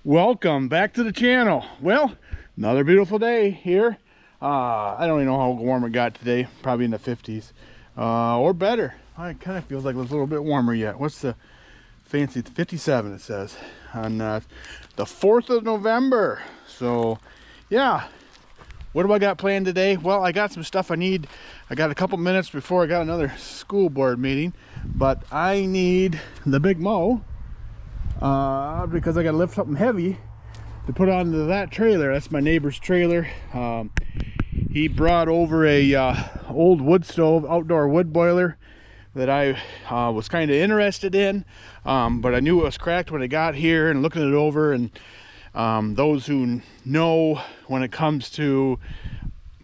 Welcome back to the channel. Well, another beautiful day here. I don't even know how warm it got today, probably in the 50s or better. It kind of feels like it's a little bit warmer yet. What's the fancy 57 it says on the 4th of November. So yeah, what do I got planned today? Well, I got some stuff I need. I got a couple minutes before I got another school board meeting, but I need the big mow because I got to lift something heavy to put onto that trailer. That's my neighbor's trailer. He brought over a old wood stove, outdoor wood boiler that I was kind of interested in, but I knew it was cracked when I got here and looking it over. And those who know, when it comes to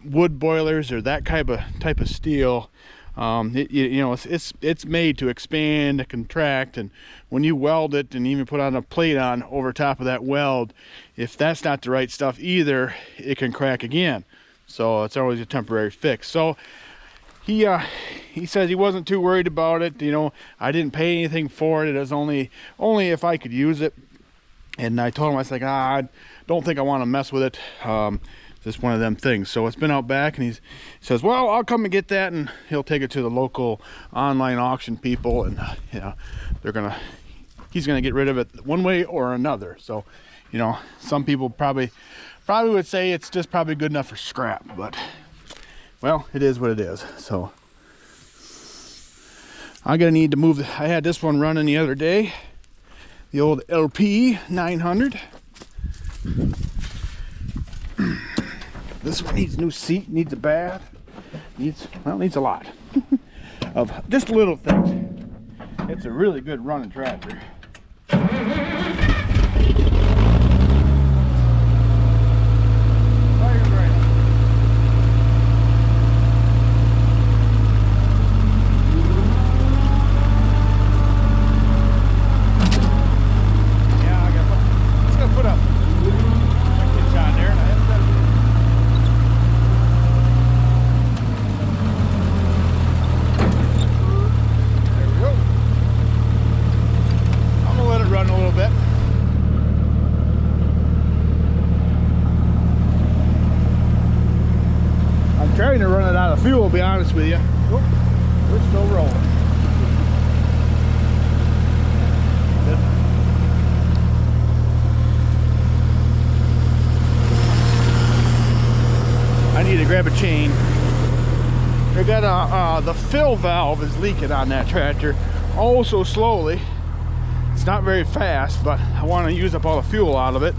wood boilers or that type of steel, it's made to expand and contract, and when you weld it and even put on a plate on over top of that weld, if that's not the right stuff either, it can crack again. So it's always a temporary fix. So he says he wasn't too worried about it. I didn't pay anything for it. It was only if I could use it. And I told him, I was like, I don't think I want to mess with it. Just one of them things. So it's been out back, and he says, well, I'll come and get that, and he'll take it to the local online auction people, and he's gonna get rid of it one way or another. So some people probably would say it's just probably good enough for scrap, but well, it is what it is. So I'm gonna need to move. I had this one running the other day, the old LP 900. This one needs a new seat, needs a bath, needs a lot of just little things. It's a really good running tractor. Trying to run it out of fuel, to be honest with you. Whoop, we're still rolling. I need to grab a chain. I got the fill valve is leaking on that tractor, oh so slowly. It's not very fast, but I want to use up all the fuel out of it,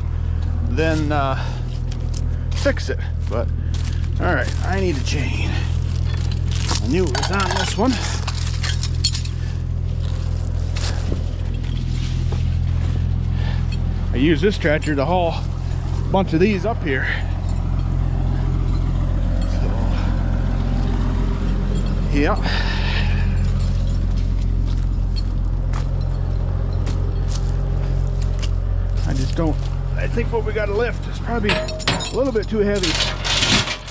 then fix it. But all right, I need a chain. I knew it was on this one. I use this tractor to haul a bunch of these up here. So, yeah. I think what we got to lift is probably a little bit too heavy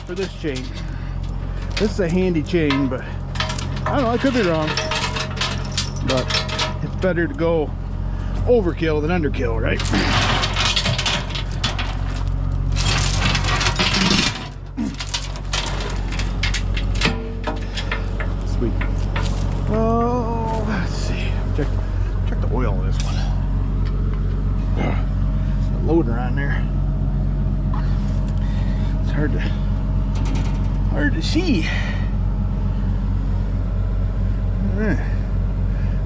for this chain. This is a handy chain, but I don't know, I could be wrong, but it's better to go overkill than underkill, right? Sweet. Oh, let's see, check the oil on this one. It's a loader on there. It's hard to see.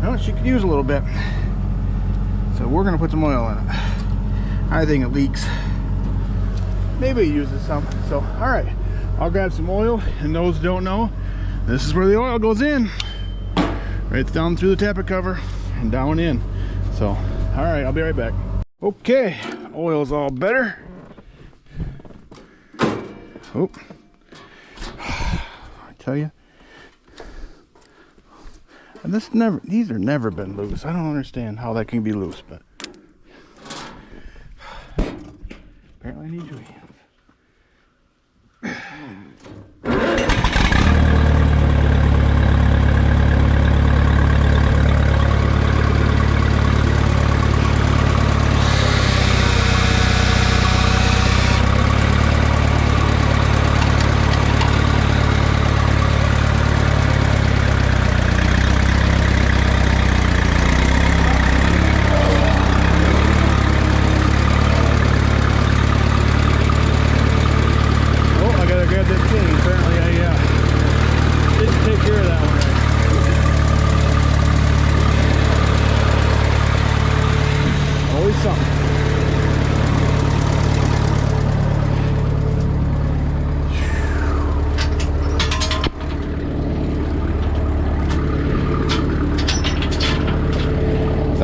Well, she could use a little bit, so we're gonna put some oil in it. I think it leaks. Maybe it uses some. So all right, I'll grab some oil, and those who don't know, this is where the oil goes in, right down through the tappet cover and down in. So all right, I'll be right back. Okay, oil's all better. Oh, I tell you, and these are never been loose. I don't understand how that can be loose, but apparently I need your hands.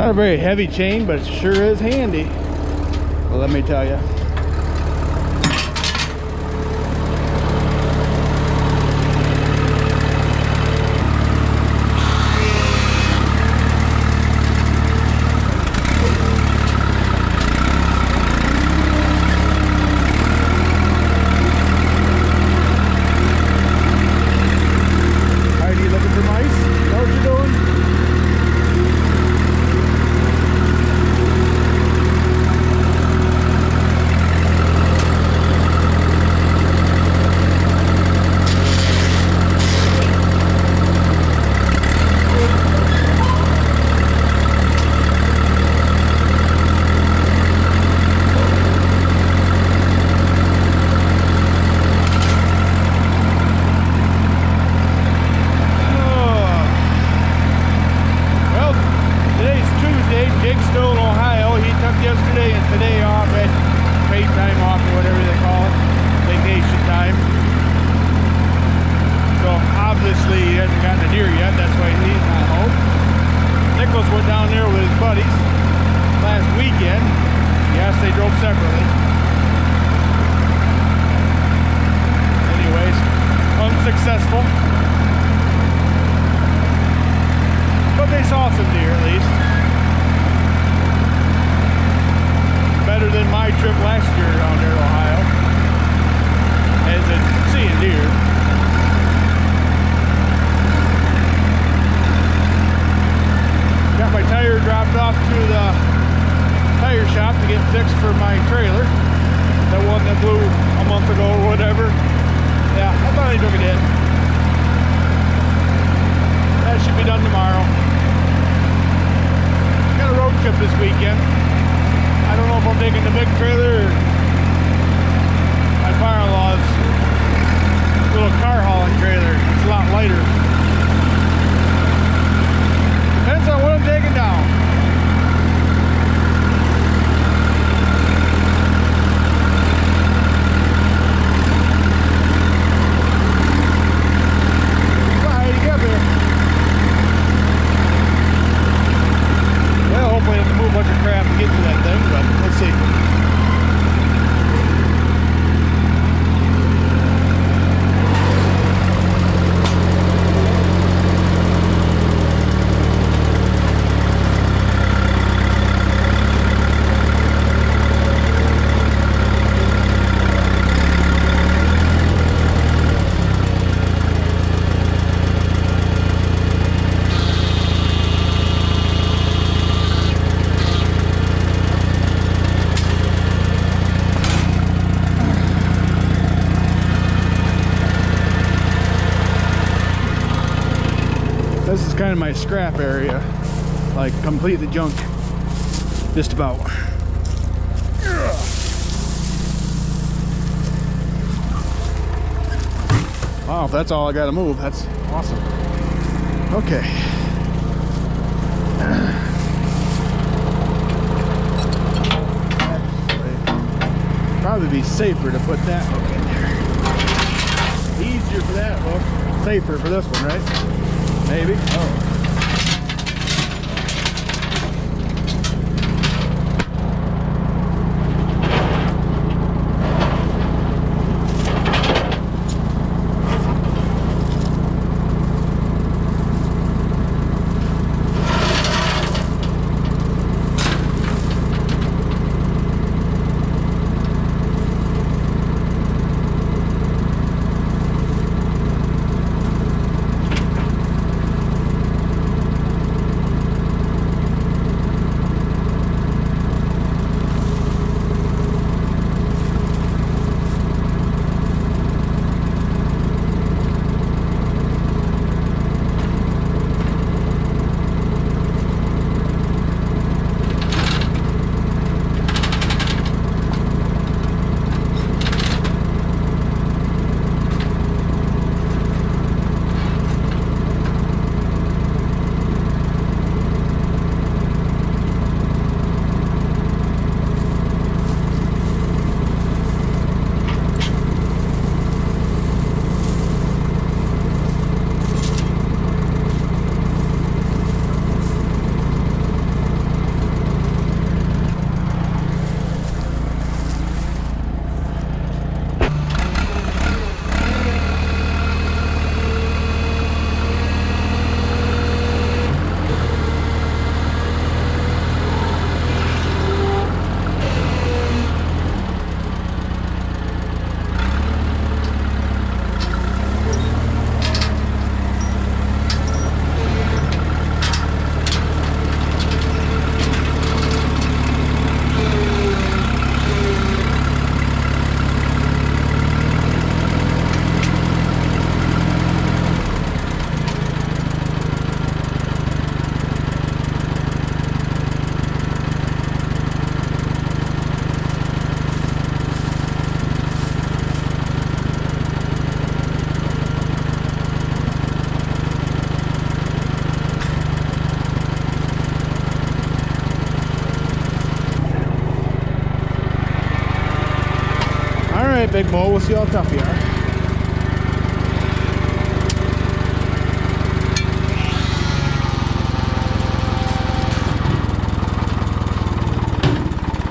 Not a very heavy chain, but it sure is handy. Well, let me tell you. Separately. Anyways, unsuccessful. But they saw some deer at least. Better than my trip last year down there in Ohio. As in seeing deer. Got my tire dropped off to the tire shop to get fixed for my trailer, that one that blew a month ago or whatever. Yeah, I finally took it in. That should be done tomorrow. Got a road trip this weekend. I don't know if I'm taking the big trailer or my father-in-law's little car hauling trailer. It's a lot lighter. Depends on what I'm taking down. This is kind of my scrap area, like completely junk, just about. Wow, if that's all I gotta move, that's awesome. Okay. Probably be safer to put that hook in there. Easier for that hook, safer for this one, right? Maybe. Oh. right, Big Mo, we'll see how tough you are.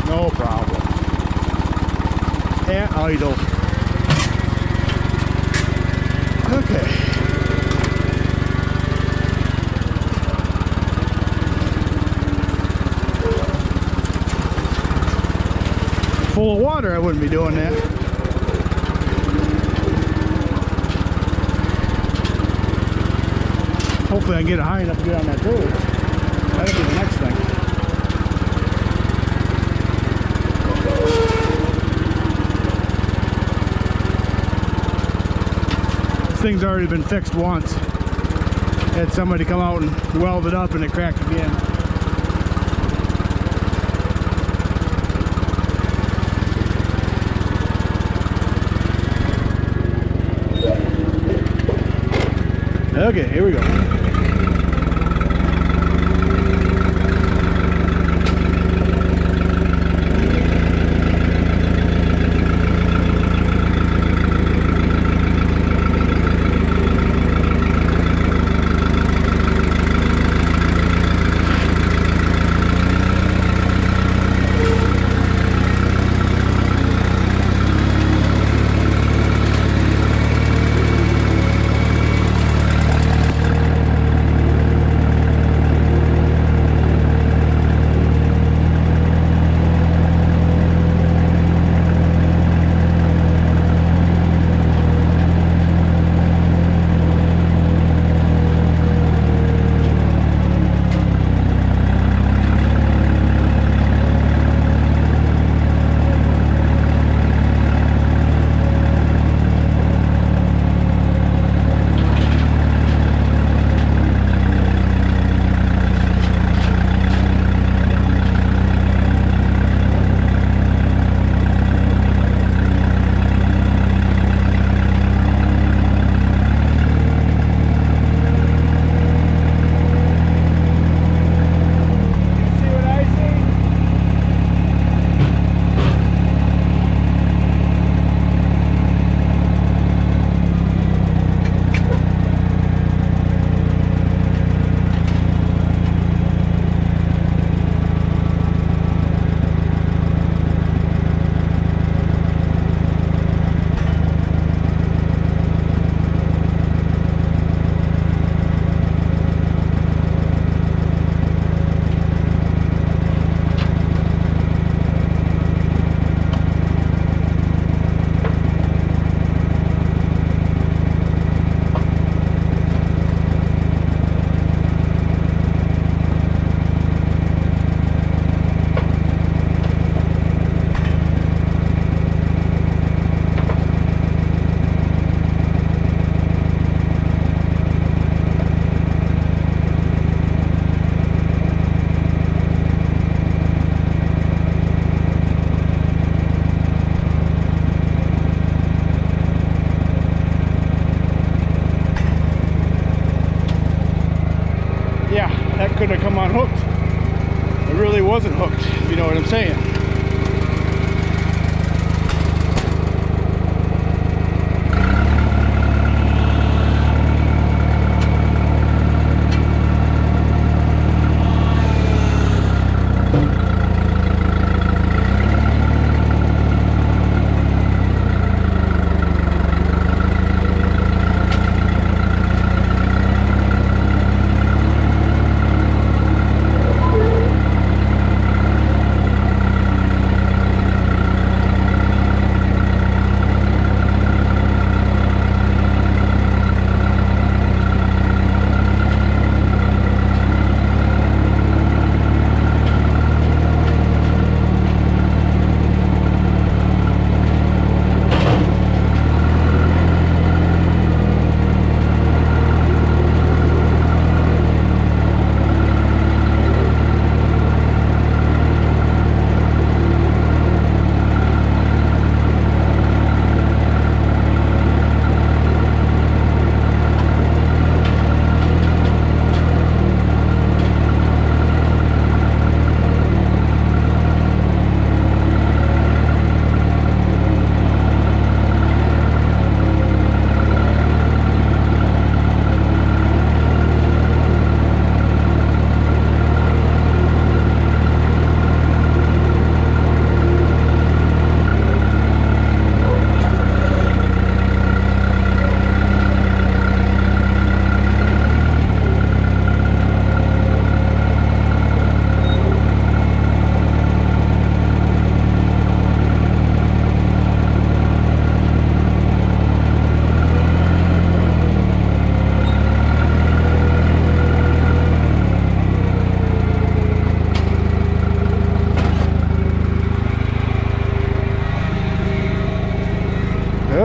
No problem. And idle. Okay. Full of water, I wouldn't be doing that. Hopefully I can get it high enough to get on that road. That'll be the next thing. This thing's already been fixed once. Had somebody come out and weld it up and it cracked again. Okay, here we go.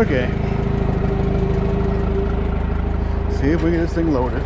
Okay. See if we get this thing loaded.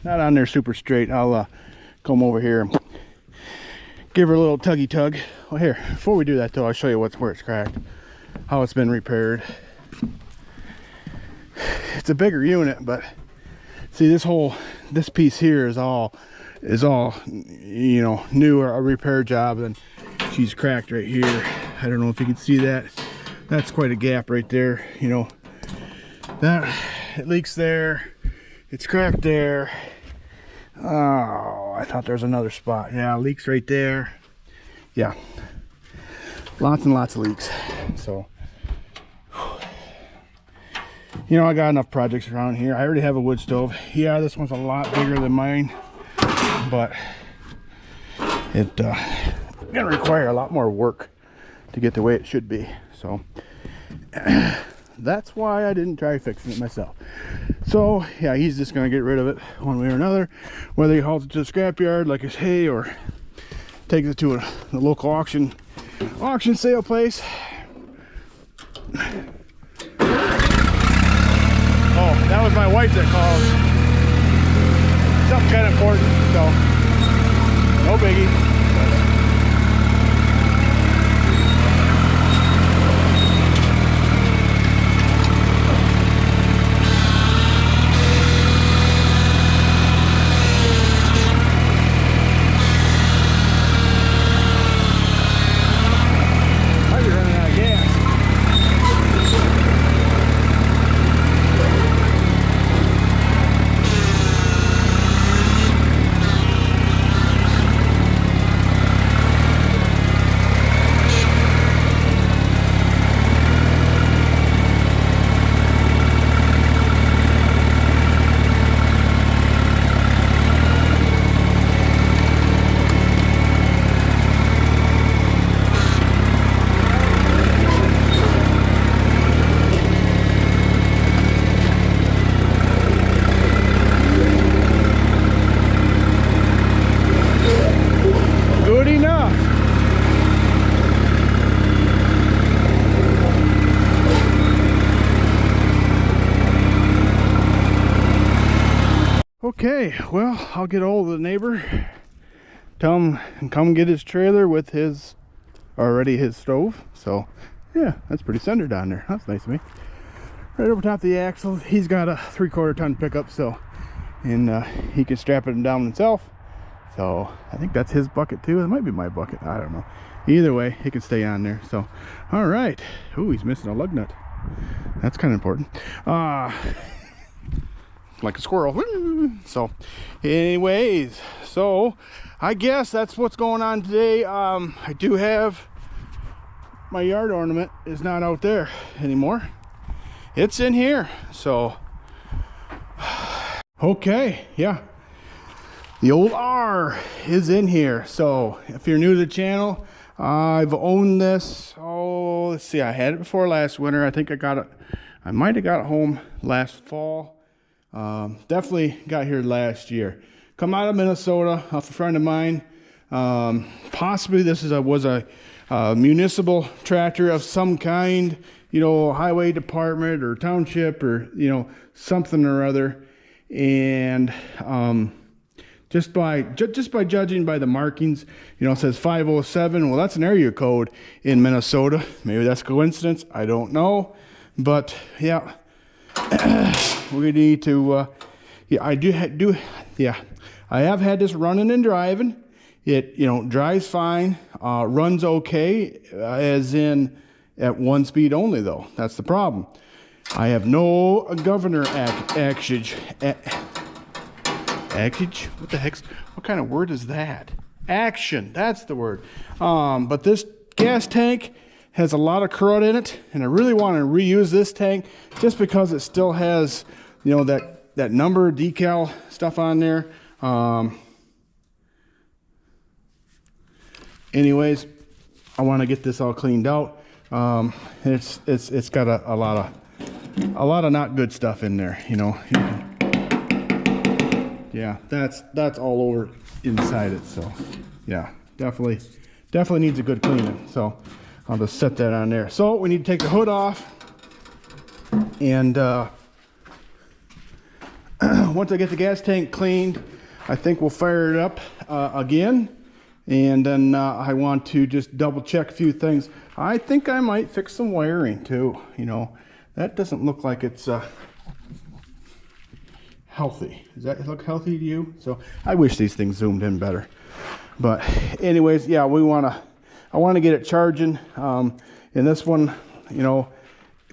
Not on there super straight. I'll come over here and give her a little tuggy tug. Well, here, before we do that though, I'll show you where it's cracked, how it's been repaired. It's a bigger unit, but see, this piece here is all you know, new, or a repair job, and she's cracked right here. I don't know if you can see that. That's quite a gap right there. You know, that it leaks there. It's cracked there. Oh, I thought there was another spot. Yeah, leaks right there. Yeah, lots and lots of leaks. So, you know, I got enough projects around here. I already have a wood stove. Yeah, this one's a lot bigger than mine, but it gonna require a lot more work to get the way it should be. So that's why I didn't try fixing it myself. So yeah, he's just gonna get rid of it one way or another, whether he hauls it to the scrapyard like his hay, or takes it to the local auction sale place. Oh, that was my wife that called. Something kind of important, so no biggie. Okay, well, I'll get hold of the neighbor, tell him and come get his trailer with his stove. So yeah, that's pretty centered down there. That's nice of me. Right over top of the axle, he's got a 3/4 ton pickup, so, and he can strap it down himself. So I think that's his bucket too. It might be my bucket, I don't know. Either way, it can stay on there. So all right. Ooh, he's missing a lug nut. That's kind of important. Like a squirrel. So anyways, so I guess that's what's going on today. I do have my yard ornament is not out there anymore. It's in here. So okay, yeah, The old R is in here. So if you're new to the channel, I've owned this. Oh, let's see. I had it before last winter. I think I got it. I might have got it home last fall. Definitely got here last year. Come out of Minnesota off a friend of mine. Possibly this was a municipal tractor of some kind, you know, highway department or township or, you know, something or other. And just by judging by the markings, you know, it says 507. Well, that's an area code in Minnesota. Maybe that's a coincidence. I don't know. But yeah, we need to. Yeah, I have had this running and driving. It, you know, drives fine, runs okay, as in at 1 speed only though. That's the problem. I have no governor actionage. What the heck's, what kind of word is that? Action, that's the word. But this gas tank has a lot of crud in it, and I really want to reuse this tank just because it still has, you know, that number decal stuff on there. Anyways, I want to get this all cleaned out. It's got a lot of not good stuff in there, you know. Yeah, that's all over inside it. So yeah, definitely needs a good cleaning. So I'll just set that on there. So we need to take the hood off, and once I get the gas tank cleaned, I think we'll fire it up again. And then I want to just double check a few things. I think I might fix some wiring too. You know, that doesn't look like it's healthy. Does that look healthy to you? So I wish these things zoomed in better. But anyways, yeah, I want to get it charging. And this one, you know,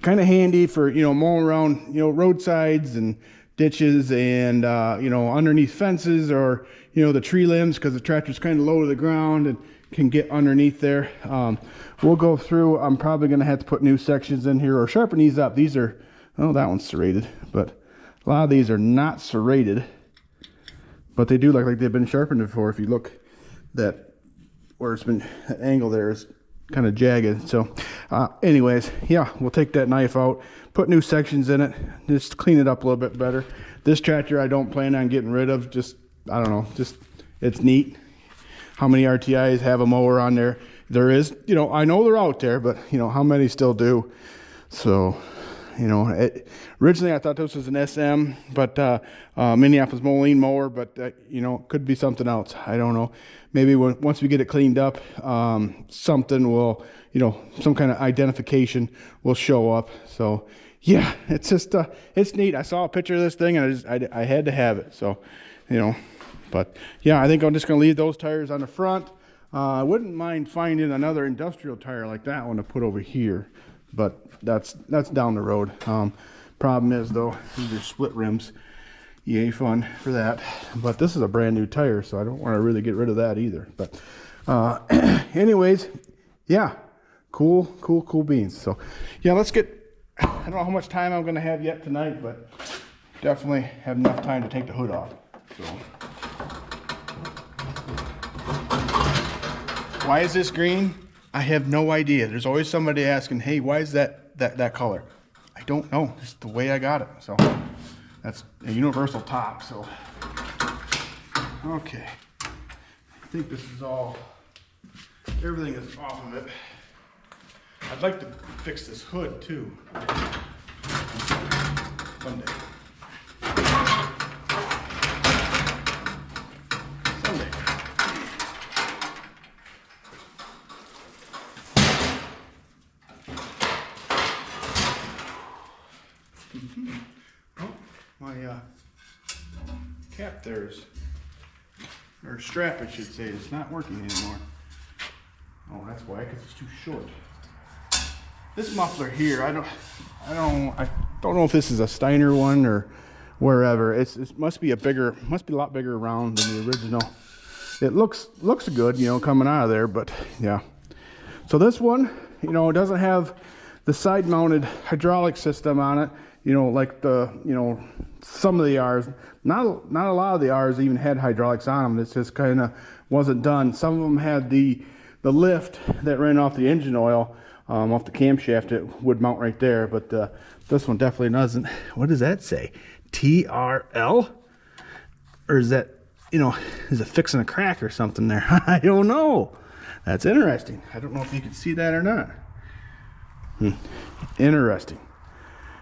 kind of handy for, you know, mowing around, you know, roadsides and ditches and, you know, underneath fences or, you know, the tree limbs, because the tractor's kind of low to the ground and can get underneath there. We'll go through. I'm probably going to have to put new sections in here or sharpen these up. These are, oh, that one's serrated, but a lot of these are not serrated, but they do look like they've been sharpened before. If you look, that where it's been, that angle there is kind of jagged. So anyways, yeah, we'll take that knife out, put new sections in it, just clean it up a little bit better. This tractor I don't plan on getting rid of. Just, I don't know, just, it's neat. How many RTIs have a mower on there? There is, you know, I know they're out there, but you know, how many still do? So, you know, originally I thought this was an SM, but Minneapolis Moline mower, but you know, it could be something else. I don't know. Maybe once we get it cleaned up, something will, you know, some kind of identification will show up. So yeah, it's just, it's neat. I saw a picture of this thing and I had to have it. So, you know, but yeah, I think I'm just going to leave those tires on the front. I wouldn't mind finding another industrial tire like that one to put over here, but that's down the road. Problem is though, these are split rims. Yay fun for that. But this is a brand new tire, so I don't want to really get rid of that either. But anyways, yeah, cool beans. So yeah, let's get, I don't know how much time I'm going to have yet tonight, but definitely have enough time to take the hood off. So why is this green? I have no idea. There's always somebody asking, hey, why is that color? I don't know. Just the way I got it. So that's a universal top. So okay, I think this is all, everything is off of it. I'd like to fix this hood too someday. Oh, my cap there's, or strap I should say, is not working anymore. Oh, that's why, because it's too short. This muffler here, I don't know if this is a Steiner one or wherever. It must be a lot bigger around than the original. It looks good, you know, coming out of there, but yeah. So this one, you know, it doesn't have the side mounted hydraulic system on it. you know, like the, you know, some of the R's, not a lot of the R's even had hydraulics on them. It's just kind of wasn't done. Some of them had the lift that ran off the engine oil, off the camshaft. It would mount right there, but this one definitely doesn't. What does that say? TRL? Or is that, you know, is it fixing a crack or something there? I don't know. That's interesting. I don't know if you can see that or not. Interesting.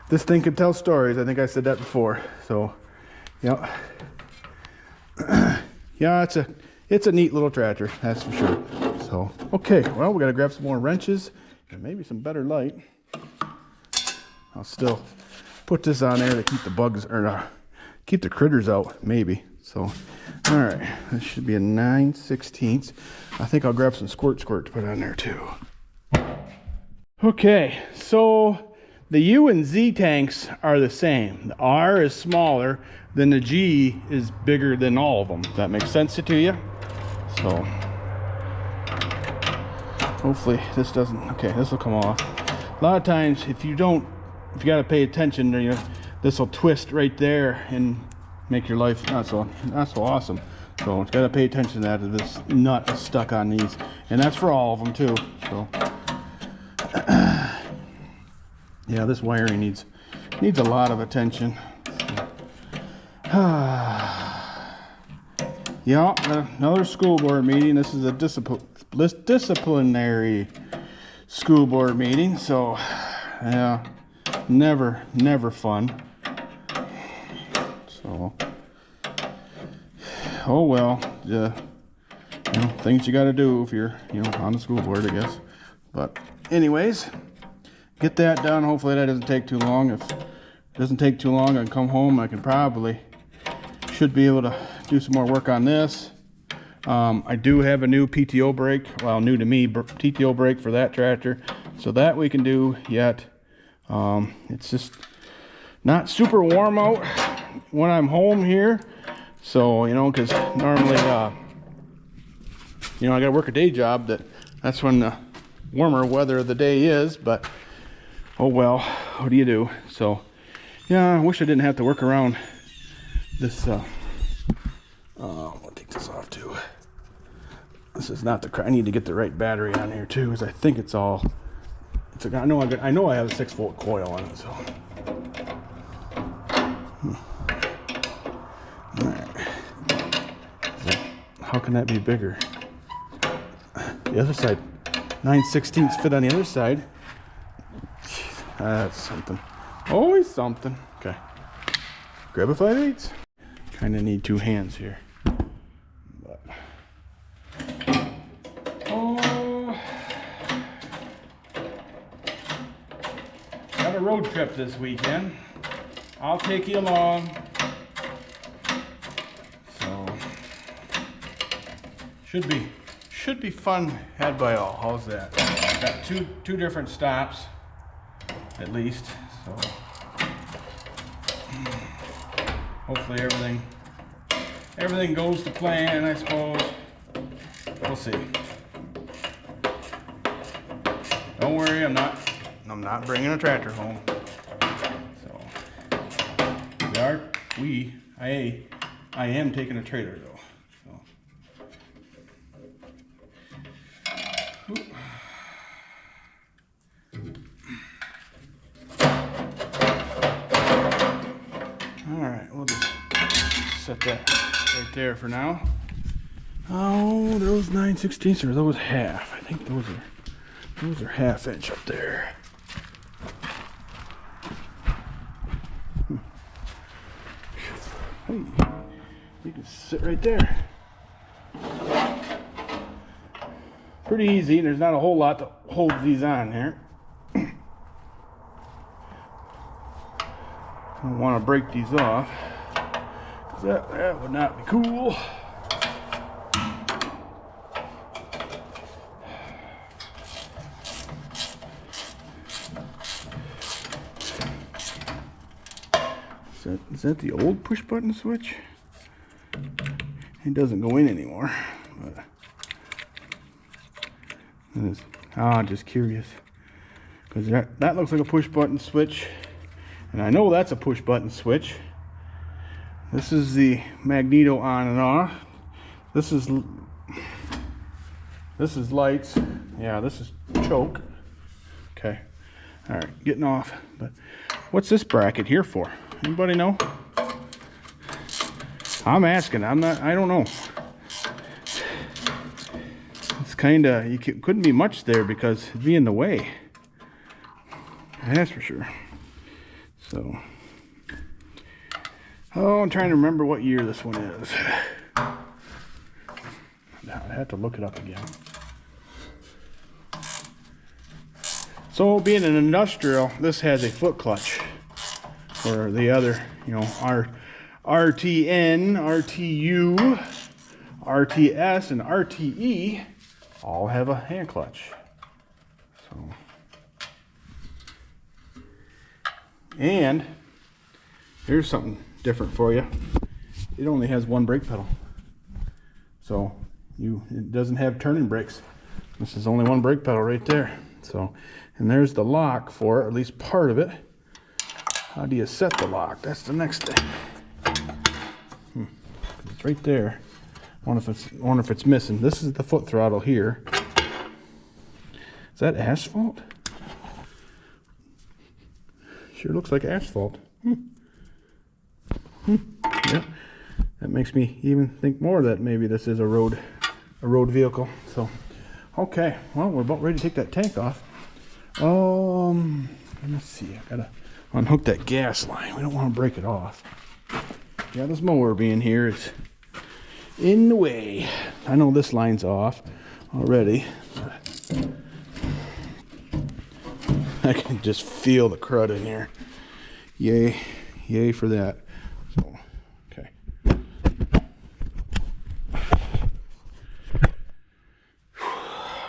This thing can tell stories. I think I said that before. So, yeah. Yeah, it's a neat little tractor, that's for sure. So, okay, well, we gotta grab some more wrenches and maybe some better light. I'll still put this on there to keep the bugs, or keep the critters out, maybe. So, all right, this should be a 9/16. I think I'll grab some squirt to put on there too. Okay, so the U and Z tanks are the same. The R is smaller, then the G is bigger than all of them. Does that make sense to you? So, hopefully this doesn't, okay, this will come off. A lot of times, if you got to pay attention, you know, this will twist right there and make your life not so awesome. So it's got to pay attention to that if this nut is stuck on these, and that's for all of them too. So yeah, this wiring needs a lot of attention. Yeah, another school board meeting. This is a disciplinary school board meeting, so yeah, never fun. So, oh well, you know, things you got to do if you're, you know, on the school board, I guess. But anyways, get that done. Hopefully that doesn't take too long. If it doesn't take too long, I can come home. I should be able to do some more work on this. I do have a new PTO brake, well, new to me, PTO brake for that tractor, so that we can do yet. It's just not super warm out when I'm home here, so, you know, because normally, you know, I gotta work a day job, that's when the warmer weather of the day is, but oh well, what do you do? So yeah, I wish I didn't have to work around this. I'll take this off too. This is not I need to get the right battery on here too, because I think it's all. I know I have a 6-volt coil on it. So. All right. How can that be bigger? The other side, 9/16 fit on the other side. That's something. Always something. Okay. Grab a 5/8. Kind of need two hands here. But. Oh. Got a road trip this weekend. I'll take you along. So. Should be fun had by all. How's that? Got two different stops. At least, so hopefully everything goes to plan, I suppose. We'll see. Don't worry, I'm not bringing a tractor home. So I am taking a trailer though. So. Alright, we'll just set that right there for now. Oh, those 9/16 or those half. I think those are 1/2 inch up there. Hey, you can sit right there. Pretty easy, and there's not a whole lot to hold these on here. I don't want to break these off, because that would not be cool. Is that the old push button switch? It doesn't go in anymore. But just curious, because that looks like a push button switch. And I know that's a push button switch. This is the magneto on and off. This is lights. Yeah, this is choke. Okay. All right, getting off. But what's this bracket here for? Anybody know? I'm asking. I don't know. It's kind of, couldn't be much there because it'd be in the way. That's for sure. So, oh, I'm trying to remember what year this one is. Now I have to look it up again. So, being an industrial, this has a foot clutch. Or the other, you know, RTN, RTU, RTS, and RTE all have a hand clutch. So, and here's something different for you. It only has one brake pedal. So it doesn't have turning brakes. This is only one brake pedal right there. So, and there's the lock for it, or at least part of it. How do you set the lock? That's the next thing. It's right there. I wonder if it's missing. This is the foot throttle here. Is that asphalt? Sure looks like asphalt. Yeah. That makes me even think more that maybe this is a road vehicle. So, okay. Well, we're about ready to take that tank off. Let's see. I gotta unhook that gas line. We don't want to break it off. Yeah, this mower being here is in the way. I know this line's off already. I can just feel the crud in here. Yay for that. So, okay.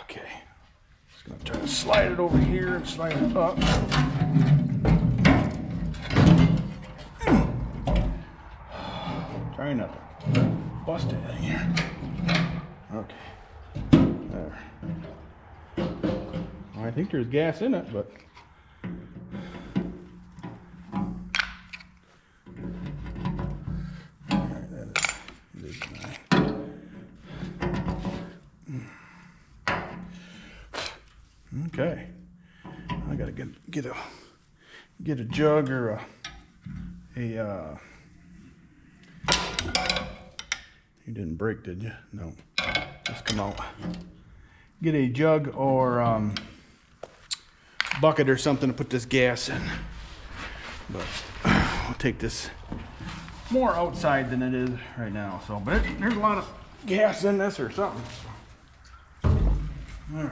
Okay. Just gonna try to slide it over here and slide it up. Try not to bust anything here. Okay. There. Well, I think there's gas in it, but okay. I gotta get a jug or a you didn't break, did you? No. Just come out. Get a jug or bucket or something to put this gas in. But I'll take this more outside than it is right now. So, but there's a lot of gas in this or something. All right.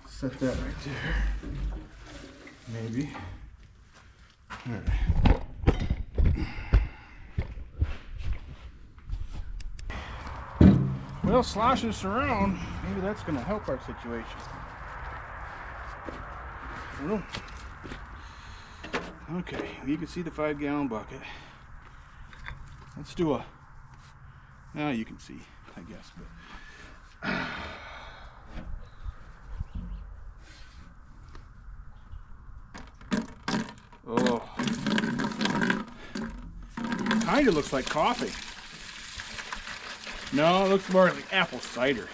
Set that right there. Maybe. All right. Well, slosh this around. Maybe that's going to help our situation. Well, okay, you can see the 5-gallon bucket. Let's do a. Now you can see, I guess. But oh, kind of looks like coffee. No, it looks more like apple cider.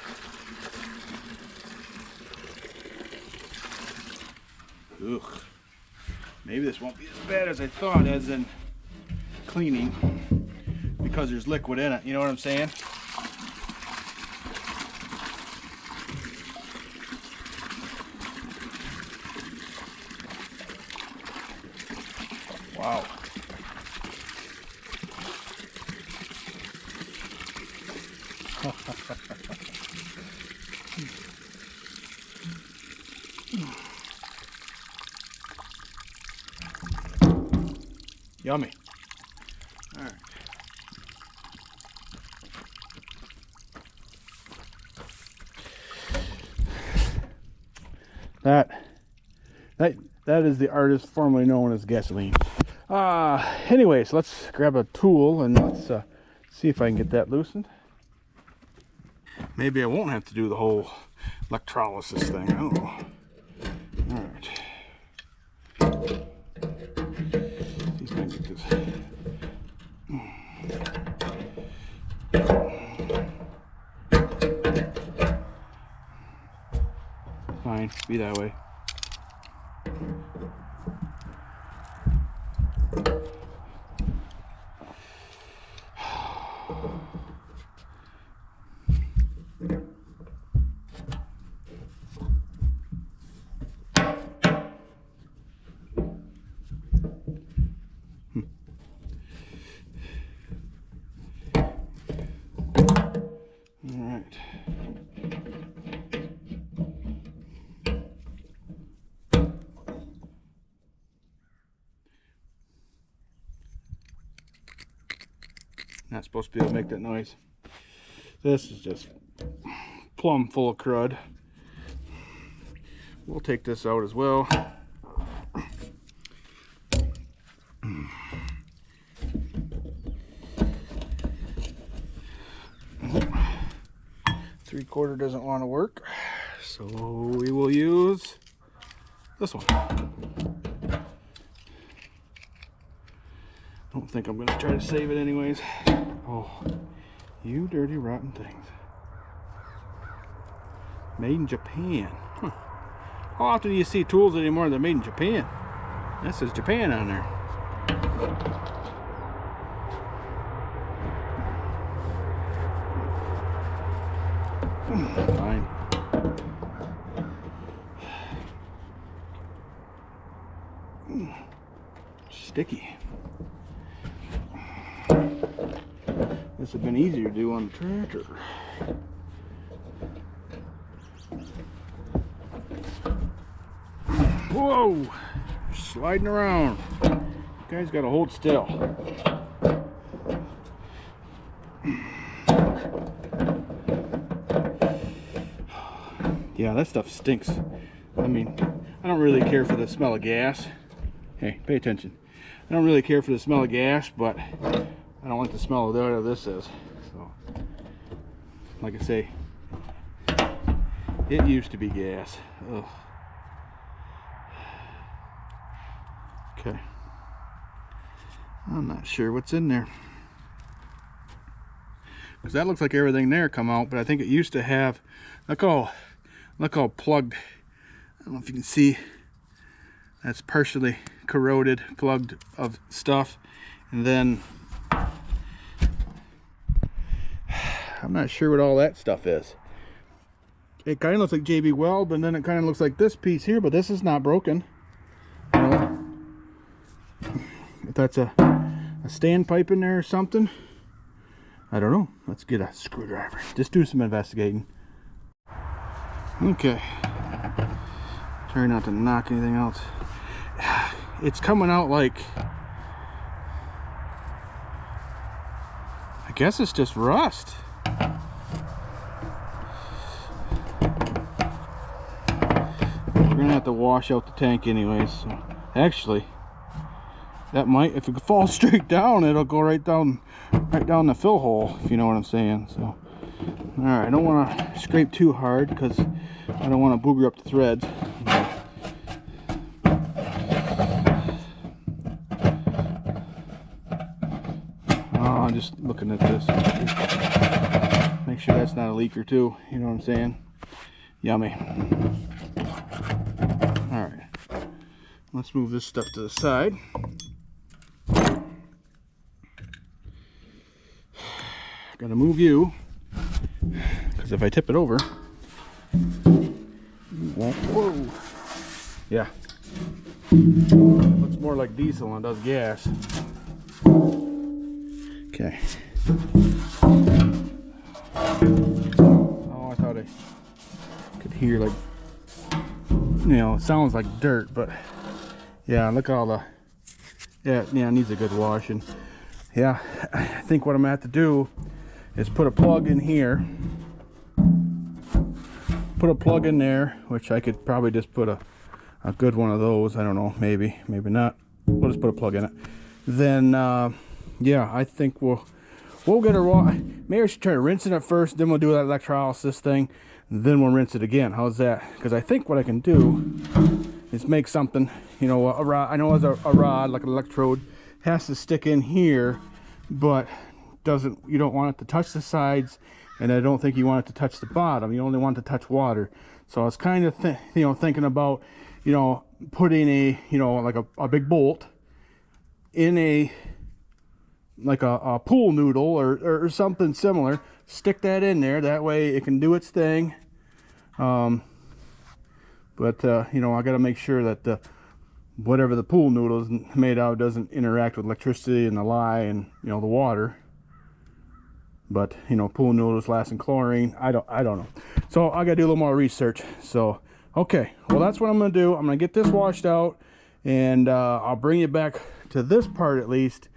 Ugh. Maybe this won't be as bad as I thought, as in cleaning, because there's liquid in it. You know what I'm saying? Wow. Yummy. All right. That is the artist formerly known as gasoline. Anyways, let's grab a tool and let's see if I can get that loosened. Maybe I won't have to do the whole electrolysis thing. I don't know. All right. fine. Be that way. Not supposed to be able to make that noise. This is just plumb full of crud. We'll take this out as well. Three-quarter doesn't want to work, so we will use this one. Don't think I'm going to try to save it anyways. Oh, you dirty rotten things. Made in Japan. Huh. How often do you see tools anymore that are made in Japan? That says Japan on there. Fine. Sticky. This would have been easier to do on the tractor. Whoa! Sliding around. You guys gotta hold still. Yeah, that stuff stinks. I mean, I don't really care for the smell of gas. Hey, pay attention. I don't really care for the smell of gas, but I don't like the smell of whatever this is. So, like I say, it used to be gas. Ugh. Okay. I'm not sure what's in there. Because that looks like everything there come out, but I think it used to have, look how plugged, I don't know if you can see, that's partially corroded, plugged of stuff. And then, I'm not sure what all that stuff is. It kind of looks like JB Weld, but then it kind of looks like this piece here, but this is not broken. You know, if that's a standpipe in there or something, I don't know. Let's get a screwdriver. Just do some investigating. Okay. Try not to knock anything else. It's coming out like, I guess it's just rust. We're gonna have to wash out the tank anyways. So actually, that might, if it falls straight down, it'll go right down the fill hole, if you know what I'm saying. So, all right, I don't want to scrape too hard because I don't want to booger up the threads. Oh, I'm just looking at this. Make sure that's not a leaker too. You know what I'm saying? Yummy. All right, let's move this stuff to the side. Gotta move you, because if I tip it over, you won't. Whoa! Yeah, looks more like diesel than it does gas. Okay. Oh, I thought I could hear, like, you know, it sounds like dirt, but yeah, look at all the, yeah, it needs a good washing. Yeah, I think what I'm gonna have to do is put a plug in here, put a plug in there, which I could probably just put a good one of those. I don't know, maybe not. We'll just put a plug in it. Then yeah, I think we'll get a maybe I should try to rinse it at first, then we'll do that electrolysis thing, then we'll rinse it again. How's that? Because I think what I can do is make something, you know, a rod. I know it's a rod, like an electrode, has to stick in here, but you don't want it to touch the sides, and I don't think you want it to touch the bottom. You only want it to touch water. So I was kind of thinking about, putting a, like a big bolt in a pool noodle or something similar. Stick that in there, that way it can do its thing. But I got to make sure that whatever the pool noodle is made out doesn't interact with electricity and the lye and the water. But pool noodles last in chlorine. I don't know. So I got to do a little more research. So okay, well, that's what I'm gonna do. I'm gonna get this washed out, and I'll bring you back to this part at least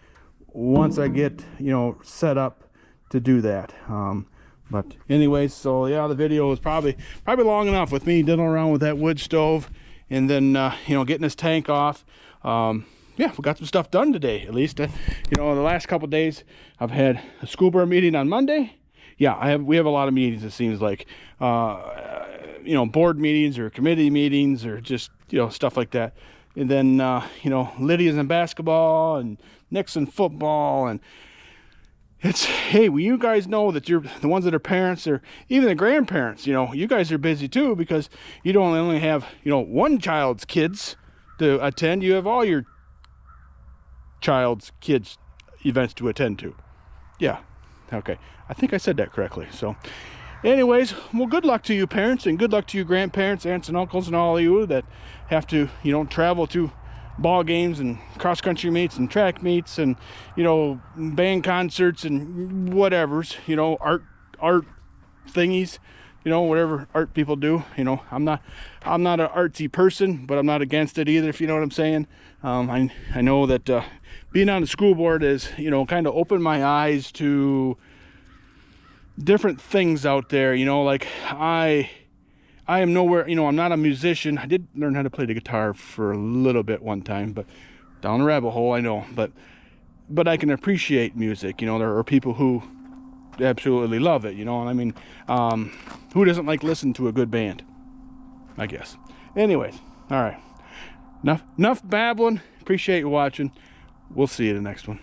once I get set up to do that. But anyways, so yeah, the video is probably long enough with me diddling around with that wood stove, and then getting this tank off. Yeah, we got some stuff done today, at least. The last couple days I've had a school board meeting on Monday. Yeah, we have a lot of meetings, it seems like. Board meetings or committee meetings or just stuff like that. And then Lydia's in basketball and Nick's in football, and it's, hey, well, you guys know that you're the ones that are parents, or even the grandparents, you guys are busy too, because you don't only have one child's kids to attend, you have all your child's kids events to attend to. Yeah, okay, I think I said that correctly. So anyways, well, good luck to you parents, and good luck to you grandparents, aunts and uncles, and all of you that have to travel to ball games and cross-country meets and track meets and band concerts and whatever's, art thingies, whatever art people do. I'm not an artsy person, but I'm not against it either, if you know what I'm saying. I know that being on the school board is kind of opened my eyes to different things out there. Like I am nowhere, I'm not a musician. I did learn how to play the guitar for a little bit one time, but down the rabbit hole, I know. But I can appreciate music. There are people who absolutely love it, and I mean, who doesn't like listen to a good band, I guess. Anyways, all right, enough babbling. Appreciate you watching. We'll see you in the next one.